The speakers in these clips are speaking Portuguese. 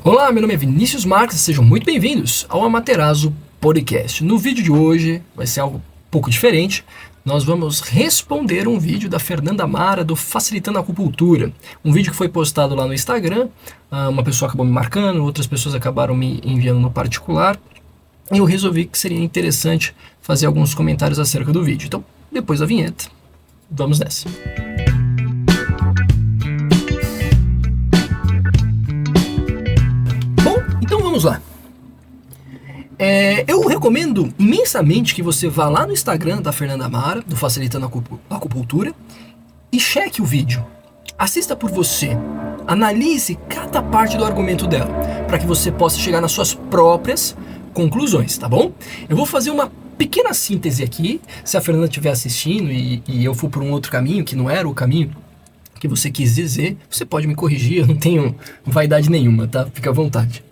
Olá, meu nome é Vinícius Marques, sejam muito bem-vindos ao Amaterasu Podcast. No vídeo de hoje vai ser algo um pouco diferente. Nós vamos responder um vídeo da Fernanda Mara do Facilitando a Acupuntura. Um vídeo que foi postado lá no Instagram, uma pessoa acabou me marcando, outras pessoas acabaram me enviando no particular. E eu resolvi que seria interessante fazer alguns comentários acerca do vídeo. Então, depois da vinheta, vamos nessa. Então vamos lá. Eu recomendo imensamente que você vá lá no Instagram da Fernanda Mara, do Facilitando a Acupuntura, e cheque o vídeo. Assista por você. Analise cada parte do argumento dela, para que você possa chegar nas suas próprias conclusões, tá bom? Eu vou fazer uma pequena síntese aqui. Se a Fernanda estiver assistindo e eu for por um outro caminho, que não era o caminho que você quis dizer, você pode me corrigir, eu não tenho vaidade nenhuma, tá? Fica à vontade.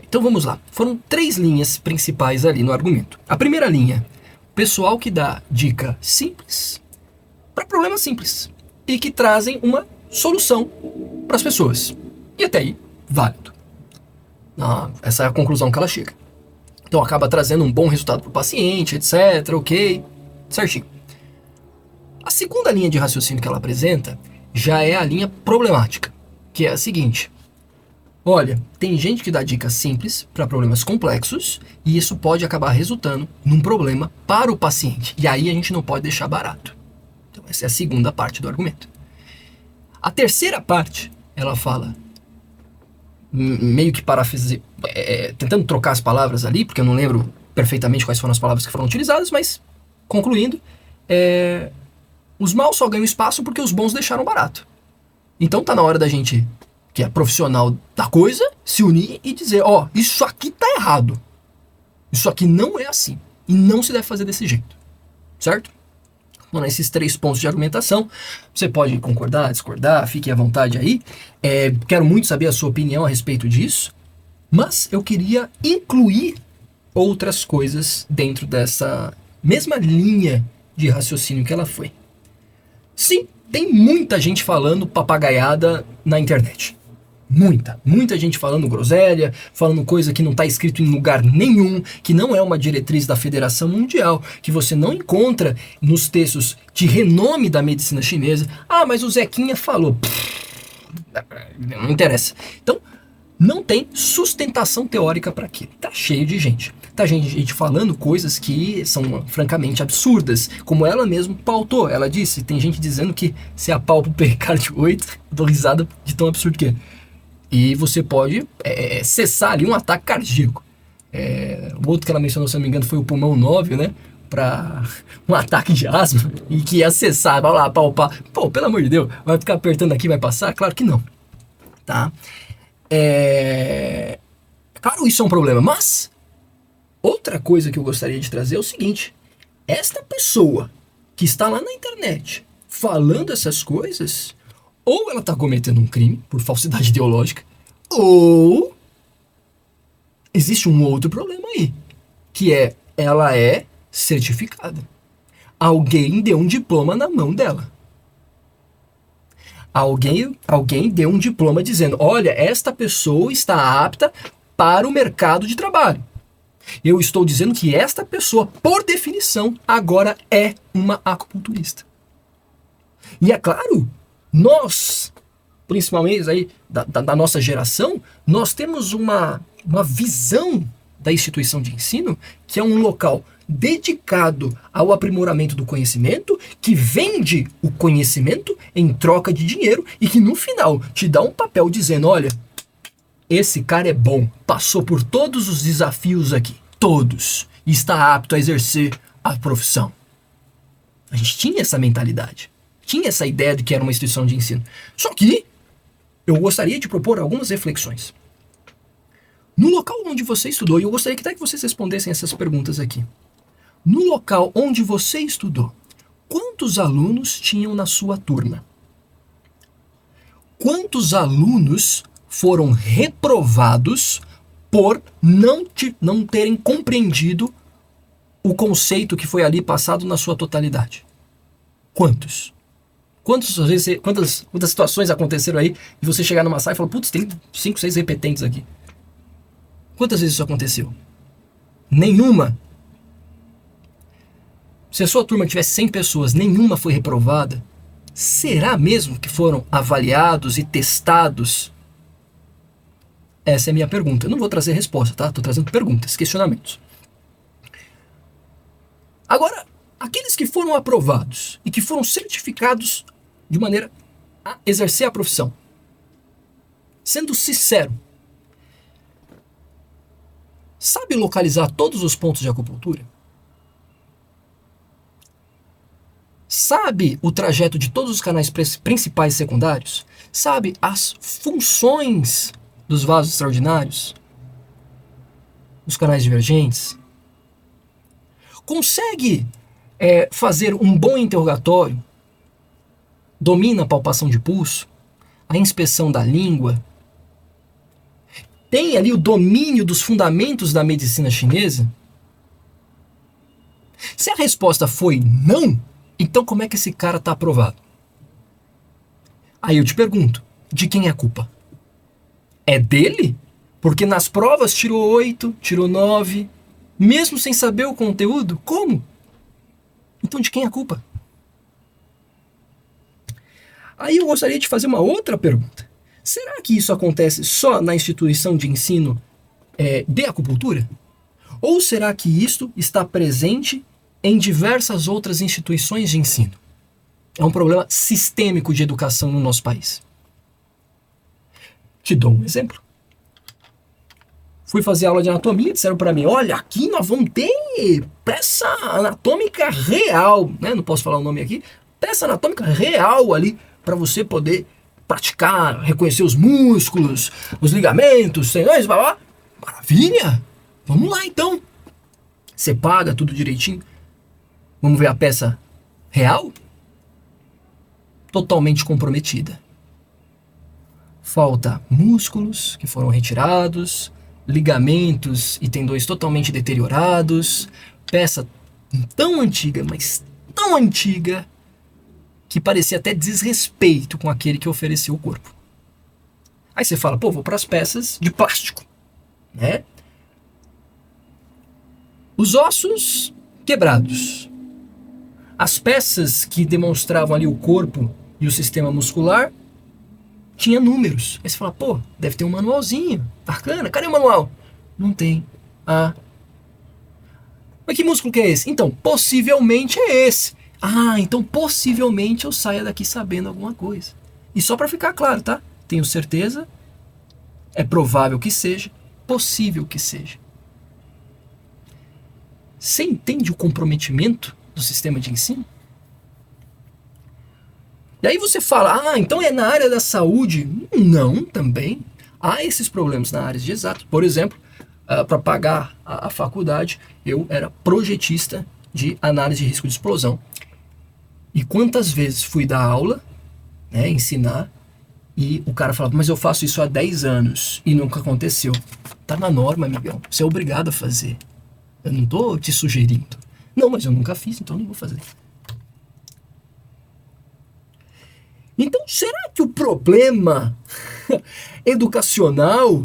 Então vamos lá. Foram 3 linhas principais ali no argumento. A primeira linha, pessoal que dá dica simples para problemas simples e que trazem uma solução para as pessoas. E até aí, válido. Essa é a conclusão que ela chega. Então acaba trazendo um bom resultado para o paciente, etc. Ok, certinho. A segunda linha de raciocínio que ela apresenta já é a linha problemática, que é a seguinte. Olha, tem gente que dá dicas simples para problemas complexos e isso pode acabar resultando num problema para o paciente. E aí a gente não pode deixar barato. Então essa é a segunda parte do argumento. A terceira parte, ela fala, meio que tentando trocar as palavras ali, porque eu não lembro perfeitamente quais foram as palavras que foram utilizadas, mas concluindo, os maus só ganham espaço porque os bons deixaram barato. Então tá na hora da gente, que é profissional da coisa, se unir e dizer, isso aqui tá errado. Isso aqui não é assim. E não se deve fazer desse jeito. Certo? Então, esses 3 pontos de argumentação, você pode concordar, discordar, fique à vontade aí. Quero muito saber a sua opinião a respeito disso. Mas eu queria incluir outras coisas dentro dessa mesma linha de raciocínio que ela foi. Sim, tem muita gente falando papagaiada na internet. Muita gente falando groselha, falando coisa que não está escrito em lugar nenhum, que não é uma diretriz da Federação Mundial, que você não encontra nos textos de renome da medicina chinesa. Mas o Zequinha falou. Não interessa. Então, não tem sustentação teórica para aquilo. Tá cheio de gente. Tá gente falando coisas que são francamente absurdas, como ela mesma pautou. Ela disse, tem gente dizendo que se apalpa o pericárdio 8, dou risada de tão absurdo que é. E você pode cessar ali um ataque cardíaco. O outro que ela mencionou, se não me engano, foi o pulmão 9, né? Para um ataque de asma. E que ia cessar, vai lá, palpar. Pô, pelo amor de Deus, vai ficar apertando aqui, vai passar? Claro que não. Tá? Claro, isso é um problema. Mas, outra coisa que eu gostaria de trazer é o seguinte. Esta pessoa que está lá na internet falando essas coisas, ou ela está cometendo um crime por falsidade ideológica, ou existe um outro problema aí, que ela é certificada. Alguém deu um diploma na mão dela. Alguém deu um diploma dizendo, olha, esta pessoa está apta para o mercado de trabalho. Eu estou dizendo que esta pessoa, por definição, agora é uma acupunturista. E é claro, nós, principalmente aí da nossa geração, nós temos uma visão da instituição de ensino que é um local dedicado ao aprimoramento do conhecimento, que vende o conhecimento em troca de dinheiro e que no final te dá um papel dizendo, olha, esse cara é bom, passou por todos os desafios aqui, todos, e está apto a exercer a profissão. A gente tinha essa mentalidade. Tinha essa ideia de que era uma instituição de ensino. Só que eu gostaria de propor algumas reflexões. No local onde você estudou, e eu gostaria que até que vocês respondessem essas perguntas aqui. No local onde você estudou, quantos alunos tinham na sua turma? Quantos alunos foram reprovados por não terem compreendido o conceito que foi ali passado na sua totalidade? Quantos? Quantas situações aconteceram aí e você chegar numa sala e falar, putz, tem 5, 6 repetentes aqui. Quantas vezes isso aconteceu? Nenhuma. Se a sua turma tivesse 100 pessoas, nenhuma foi reprovada, será mesmo que foram avaliados e testados? Essa é a minha pergunta. Eu não vou trazer resposta, tá? Estou trazendo perguntas, questionamentos. Agora, aqueles que foram aprovados e que foram certificados de maneira a exercer a profissão, sendo sincero, sabe localizar todos os pontos de acupuntura? Sabe o trajeto de todos os canais principais e secundários? Sabe as funções dos vasos extraordinários? Os canais divergentes? Consegue fazer um bom interrogatório? Domina a palpação de pulso? A inspeção da língua? Tem ali o domínio dos fundamentos da medicina chinesa? Se a resposta foi não, então como é que esse cara está aprovado? Aí eu te pergunto, de quem é a culpa? É dele? Porque nas provas tirou 8, tirou 9, mesmo sem saber o conteúdo? Como? Então de quem é a culpa? Aí eu gostaria de fazer uma outra pergunta. Será que isso acontece só na instituição de ensino de acupuntura? Ou será que isto está presente em diversas outras instituições de ensino? É um problema sistêmico de educação no nosso país. Te dou um exemplo. Fui fazer aula de anatomia, disseram para mim, olha, aqui nós vamos ter peça anatômica real, né? Não posso falar o nome aqui. Peça anatômica real ali, para você poder praticar, reconhecer os músculos, os ligamentos, tendões, blá, blá. Maravilha! Vamos lá então. Você paga tudo direitinho. Vamos ver a peça real? Totalmente comprometida. Falta músculos que foram retirados, ligamentos e tendões totalmente deteriorados, peça tão antiga, mas tão antiga, que parecia até desrespeito com aquele que ofereceu o corpo. Aí você fala, pô, vou para as peças de plástico, né? Os ossos quebrados. As peças que demonstravam ali o corpo e o sistema muscular tinha números. Aí você fala, pô, deve ter um manualzinho. Bacana, cadê o manual? Não tem. Ah. Mas que músculo que é esse? Então, possivelmente é esse. Ah, então possivelmente eu saia daqui sabendo alguma coisa. E só para ficar claro, tá? Tenho certeza, é provável que seja, possível que seja. Você entende o comprometimento do sistema de ensino? E aí você fala, então é na área da saúde? Não, também. Há esses problemas na área de exato. Por exemplo, para pagar a faculdade, eu era projetista de análise de risco de explosão. E quantas vezes fui dar aula, né, ensinar, e o cara falava, mas eu faço isso há 10 anos e nunca aconteceu. Tá na norma, amigão. Você é obrigado a fazer. Eu não tô te sugerindo. Não, mas eu nunca fiz, então não vou fazer. Então, será que o problema educacional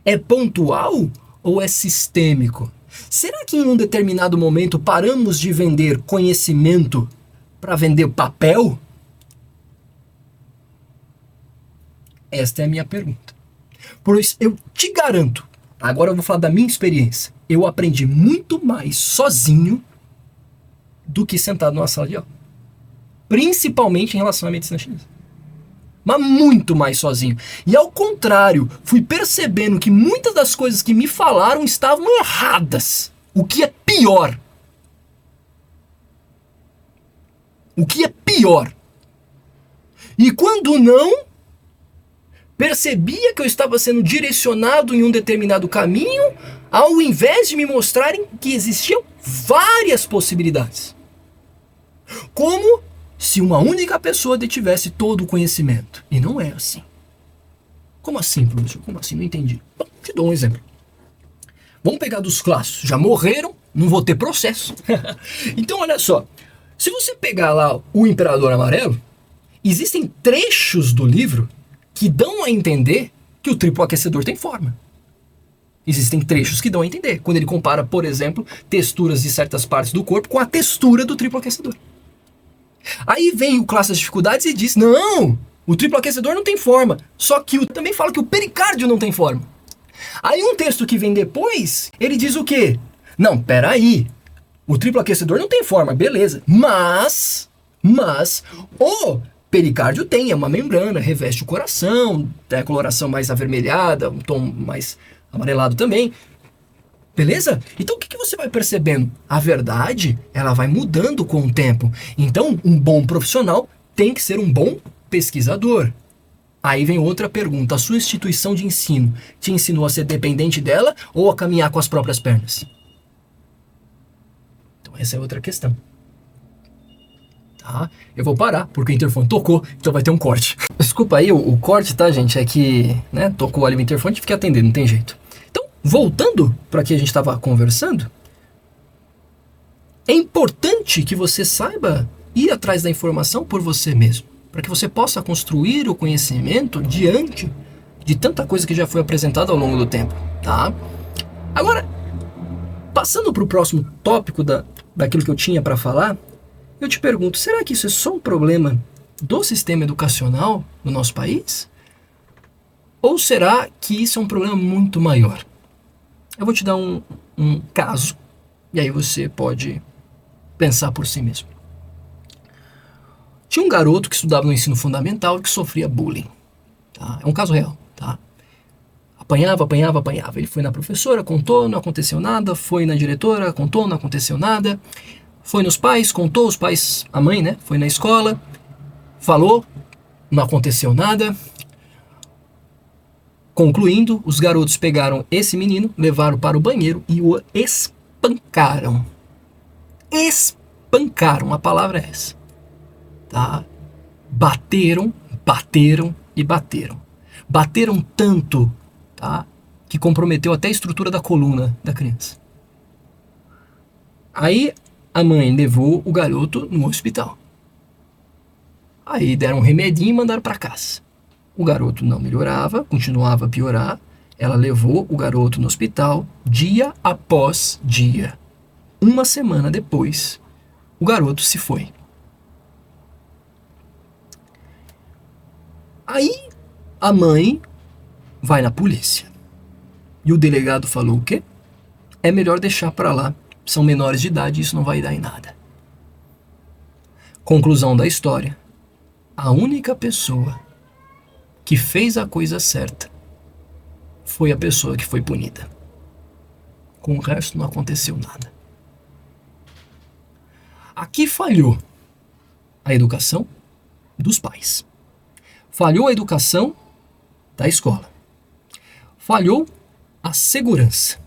é pontual ou é sistêmico? Será que em um determinado momento paramos de vender conhecimento para vender papel? Esta é a minha pergunta. Pois eu te garanto, agora eu vou falar da minha experiência, eu aprendi muito mais sozinho do que sentado numa sala de aula. Principalmente em relação à medicina chinesa. Mas muito mais sozinho. E ao contrário, fui percebendo que muitas das coisas que me falaram estavam erradas. O que é pior. O que é pior. E quando não, percebia que eu estava sendo direcionado em um determinado caminho, ao invés de me mostrarem que existiam várias possibilidades. Como se uma única pessoa detivesse todo o conhecimento. E não é assim. Como assim, professor? Como assim? Não entendi. Bom, te dou um exemplo. Vamos pegar dos clássicos. Já morreram, não vou ter processo. Então, olha só. Se você pegar lá o Imperador Amarelo, existem trechos do livro que dão a entender que o triplo aquecedor tem forma. Existem trechos que dão a entender, quando ele compara, por exemplo, texturas de certas partes do corpo com a textura do triplo aquecedor. Aí vem o Classe das Dificuldades e diz, não, o triplo aquecedor não tem forma, só que também fala que o pericárdio não tem forma. Aí um texto que vem depois, ele diz o quê? Não, peraí, o triplo aquecedor não tem forma, beleza, mas o pericárdio tem, é uma membrana, reveste o coração, tem a coloração mais avermelhada, um tom mais amarelado também. Beleza? Então o que você vai percebendo? A verdade, ela vai mudando com o tempo. Então, um bom profissional tem que ser um bom pesquisador. Aí vem outra pergunta. A sua instituição de ensino te ensinou a ser dependente dela ou a caminhar com as próprias pernas? Então essa é outra questão. Tá? Eu vou parar, porque o interfone tocou, então vai ter um corte. Desculpa aí o corte, tá, gente? É que, né, tocou ali o interfone, tive que atender, não tem jeito. Então, voltando para que a gente estava conversando, é importante que você saiba ir atrás da informação por você mesmo, para que você possa construir o conhecimento diante de tanta coisa que já foi apresentada ao longo do tempo, tá? Agora, passando para o próximo tópico daquilo que eu tinha para falar, eu te pergunto, será que isso é só um problema do sistema educacional no nosso país? Ou será que isso é um problema muito maior? Eu vou te dar um caso, e aí você pode pensar por si mesmo. Tinha um garoto que estudava no ensino fundamental e que sofria bullying. Tá? É um caso real. Tá? Apanhava. Ele foi na professora, contou, não aconteceu nada. Foi na diretora, contou, não aconteceu nada. Foi nos pais, contou, os pais, a mãe, né? Foi na escola, falou, não aconteceu nada. Concluindo, os garotos pegaram esse menino, levaram para o banheiro e o espancaram. Espancaram, a palavra é essa. Tá? Bateram. Bateram tanto, tá? Que comprometeu até a estrutura da coluna da criança. Aí a mãe levou o garoto no hospital. Aí deram um remedinho e mandaram para casa. O garoto não melhorava, continuava a piorar. Ela levou o garoto no hospital dia após dia. Uma semana depois, o garoto se foi. Aí a mãe vai na polícia. E o delegado falou o quê? É melhor deixar para lá. São menores de idade e isso não vai dar em nada. Conclusão da história. A única pessoa que fez a coisa certa foi a pessoa que foi punida. Com o resto não aconteceu nada. Aqui falhou a educação dos pais. Falhou a educação da escola. Falhou a segurança.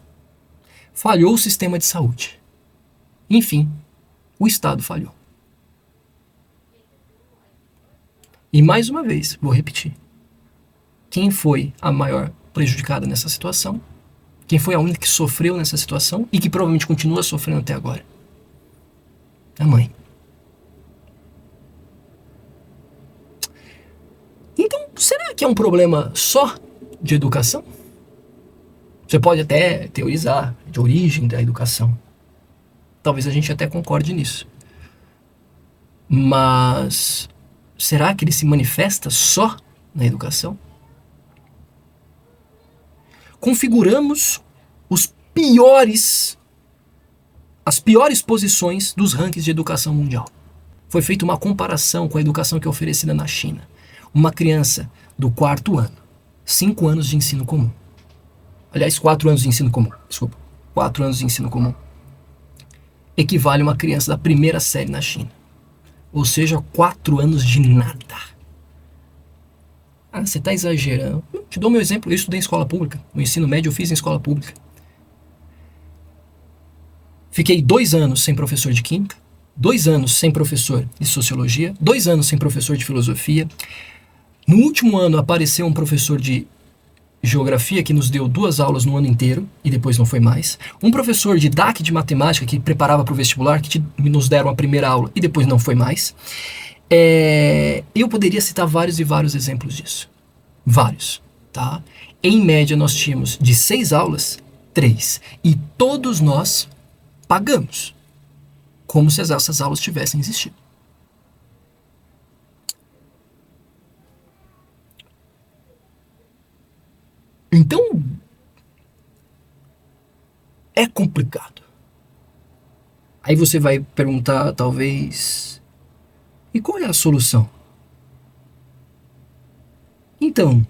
Falhou o sistema de saúde. Enfim, o Estado falhou. E mais uma vez, vou repetir. Quem foi a maior prejudicada nessa situação? Quem foi a única que sofreu nessa situação e que provavelmente continua sofrendo até agora? A mãe. Então, será que é um problema só de educação? Você pode até teorizar de origem da educação. Talvez a gente até concorde nisso. Mas será que ele se manifesta só na educação? Configuramos as piores posições dos rankings de educação mundial. Foi feita uma comparação com a educação que é oferecida na China. Uma criança do 4º ano, 5 anos de ensino comum. Aliás, 4 anos de ensino comum. 4 anos de ensino comum. Equivale a uma criança da 1ª série na China. Ou seja, 4 anos de nada. Ah, você está exagerando. Te dou meu exemplo. Eu estudei em escola pública. O ensino médio eu fiz em escola pública. Fiquei 2 anos sem professor de química. 2 anos sem professor de sociologia. 2 anos sem professor de filosofia. No último ano apareceu um professor de geografia que nos deu 2 aulas no ano inteiro e depois não foi mais. Um professor de DAC de matemática que preparava para o vestibular, que nos deram a primeira aula e depois não foi mais. Eu poderia citar vários e vários exemplos disso. Vários, tá? Em média nós tínhamos de 6 aulas, 3. E todos nós pagamos, como se essas aulas tivessem existido. Então, é complicado. Aí você vai perguntar, talvez, e qual é a solução? Então,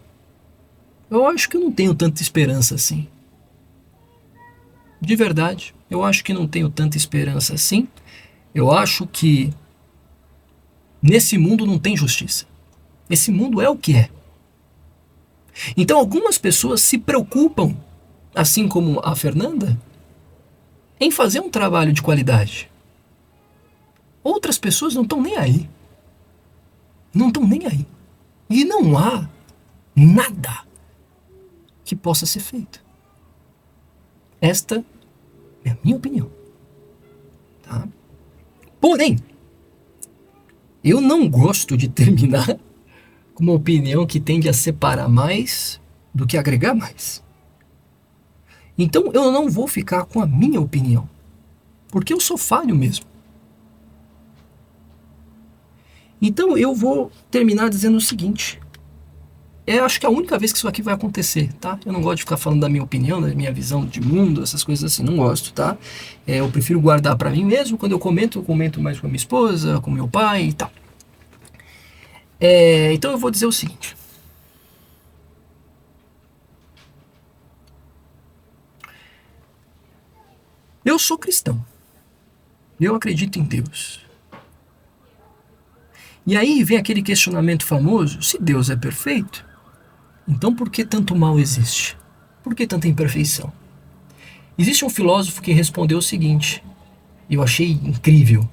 eu acho que eu não tenho tanta esperança assim. De verdade, eu acho que não tenho tanta esperança assim. Eu acho que nesse mundo não tem justiça. Esse mundo é o que é. Então algumas pessoas se preocupam, assim como a Fernanda, em fazer um trabalho de qualidade. Outras pessoas não estão nem aí. Não estão nem aí. E não há nada que possa ser feito. Esta é a minha opinião. Tá? Porém, eu não gosto de terminar com uma opinião que tende a separar mais do que agregar mais. Então eu não vou ficar com a minha opinião, porque eu sou falho mesmo. Então eu vou terminar dizendo o seguinte: acho que é a única vez que isso aqui vai acontecer, tá? Eu não gosto de ficar falando da minha opinião, da minha visão de mundo, essas coisas assim, não gosto, tá? Eu prefiro guardar pra mim mesmo. Quando eu comento mais com a minha esposa, com meu pai e tal. Então eu vou dizer o seguinte: eu sou cristão, eu acredito em Deus. E aí vem aquele questionamento famoso: se Deus é perfeito, então por que tanto mal existe? Por que tanta imperfeição? Existe um filósofo que respondeu o seguinte, eu achei incrível.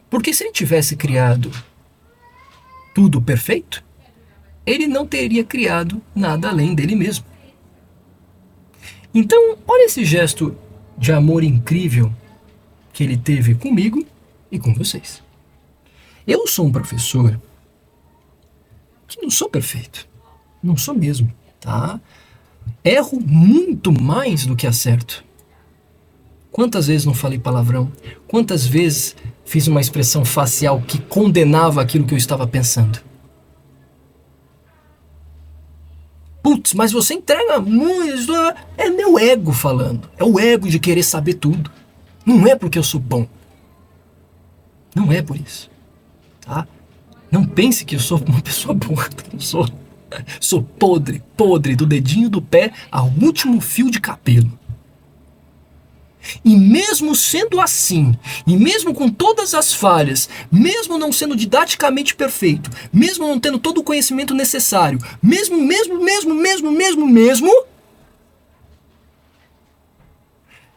Porque se ele tivesse criado tudo perfeito, ele não teria criado nada além dele mesmo. Então, olha esse gesto de amor incrível que ele teve comigo e com vocês. Eu sou um professor que não sou perfeito. Não sou mesmo, tá? Erro muito mais do que acerto. Quantas vezes não falei palavrão? Quantas vezes fiz uma expressão facial que condenava aquilo que eu estava pensando? Putz, mas você entrega muito. É meu ego falando. É o ego de querer saber tudo. Não é porque eu sou bom. Não é por isso. Tá? Não pense que eu sou uma pessoa boa. Não sou. Sou podre, podre, do dedinho do pé ao último fio de cabelo. E mesmo sendo assim, e mesmo com todas as falhas, mesmo não sendo didaticamente perfeito, mesmo não tendo todo o conhecimento necessário, mesmo,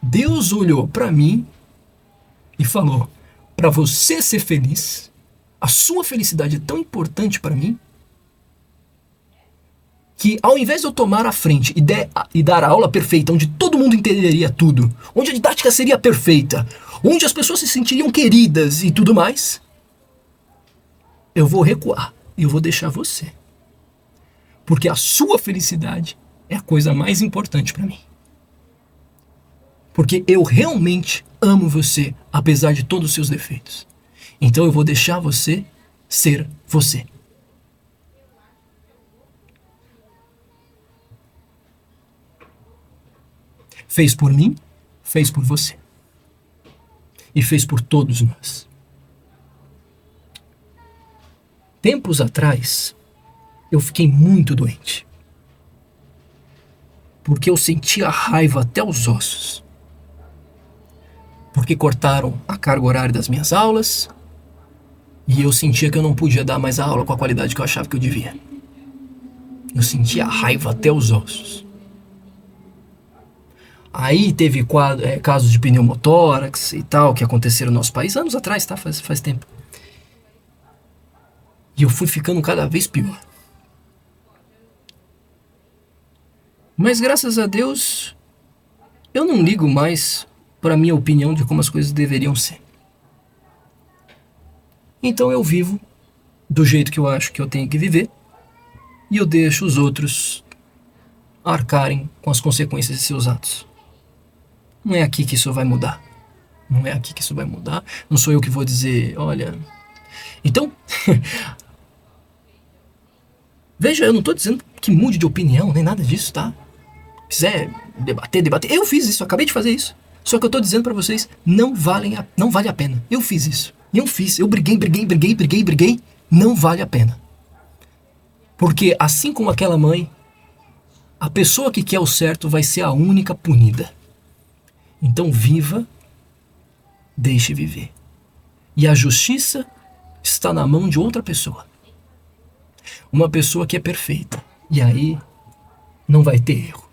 Deus olhou para mim e falou: para você ser feliz, a sua felicidade é tão importante para mim, que ao invés de eu tomar a frente e dar a aula perfeita, onde todo mundo entenderia tudo, onde a didática seria perfeita, onde as pessoas se sentiriam queridas e tudo mais, eu vou recuar e eu vou deixar você. Porque a sua felicidade é a coisa mais importante para mim. Porque eu realmente amo você, apesar de todos os seus defeitos. Então eu vou deixar você ser você. Fez por mim, fez por você. E fez por todos nós. Tempos atrás, eu fiquei muito doente. Porque eu sentia raiva até os ossos. Porque cortaram a carga horária das minhas aulas e eu sentia que eu não podia dar mais a aula com a qualidade que eu achava que eu devia. Eu sentia raiva até os ossos. Aí teve casos de pneumotórax e tal, que aconteceram no nosso país, anos atrás, tá? Faz tempo. E eu fui ficando cada vez pior. Mas graças a Deus, eu não ligo mais para minha opinião de como as coisas deveriam ser. Então eu vivo do jeito que eu acho que eu tenho que viver e eu deixo os outros arcarem com as consequências de seus atos. Não é aqui que isso vai mudar. Não é aqui que isso vai mudar. Não sou eu que vou dizer, olha... Então, veja, eu não estou dizendo que mude de opinião, nem nada disso, tá? Quiser debater. Eu fiz isso, acabei de fazer isso. Só que eu estou dizendo para vocês, não vale a pena. Eu fiz isso. Eu briguei. Não vale a pena. Porque assim como aquela mãe, a pessoa que quer o certo vai ser a única punida. Então viva, deixe viver. E a justiça está na mão de outra pessoa. Uma pessoa que é perfeita. E aí não vai ter erro.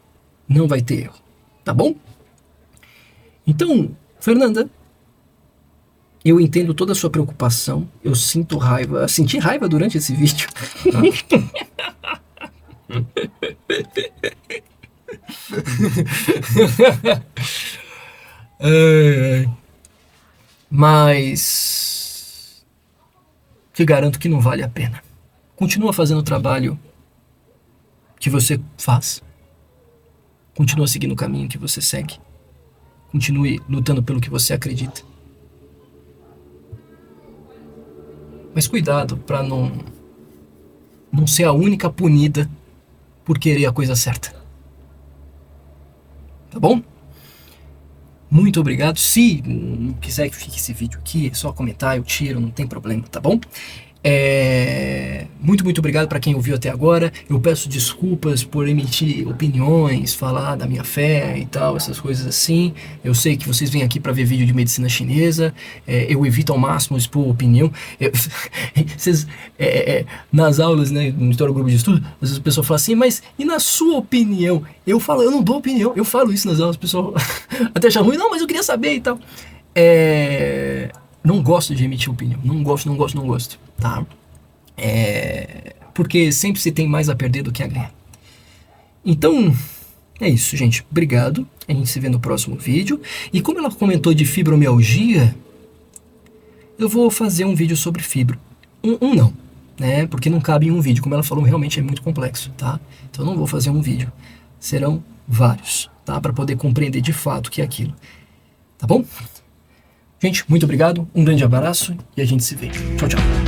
Não vai ter erro. Tá bom? Então, Fernanda, eu entendo toda a sua preocupação. Eu sinto raiva. Eu senti raiva durante esse vídeo. Mas te garanto que não vale a pena. Continua fazendo o trabalho que você faz. Continua seguindo o caminho que você segue. Continue lutando pelo que você acredita. Mas cuidado para não ser a única punida por querer a coisa certa. Tá bom? Muito obrigado. Se não quiser que fique esse vídeo aqui, é só comentar, eu tiro, não tem problema, tá bom? Muito obrigado para quem ouviu até agora. Eu peço desculpas por emitir opiniões, falar da minha fé e tal, essas coisas assim. Eu sei que vocês vêm aqui para ver vídeo de medicina chinesa. Eu evito ao máximo expor opinião. Nas aulas, né, no História do Grupo de Estudo, às vezes o pessoal fala assim, mas e na sua opinião? Eu falo, eu não dou opinião. Eu falo isso nas aulas, o pessoal até acha ruim. Não, mas eu queria saber e tal. Não gosto de emitir opinião. Não gosto. Tá? Porque sempre se tem mais a perder do que a ganhar. Então, é isso, gente. Obrigado. A gente se vê no próximo vídeo. E como ela comentou de fibromialgia, eu vou fazer um vídeo sobre fibro. Não, né? Porque não cabe em um vídeo. Como ela falou, realmente é muito complexo, tá? Então eu não vou fazer um vídeo. Serão vários, tá? Para poder compreender de fato o que é aquilo. Tá bom? Gente, muito obrigado, um grande abraço e a gente se vê. Tchau, tchau.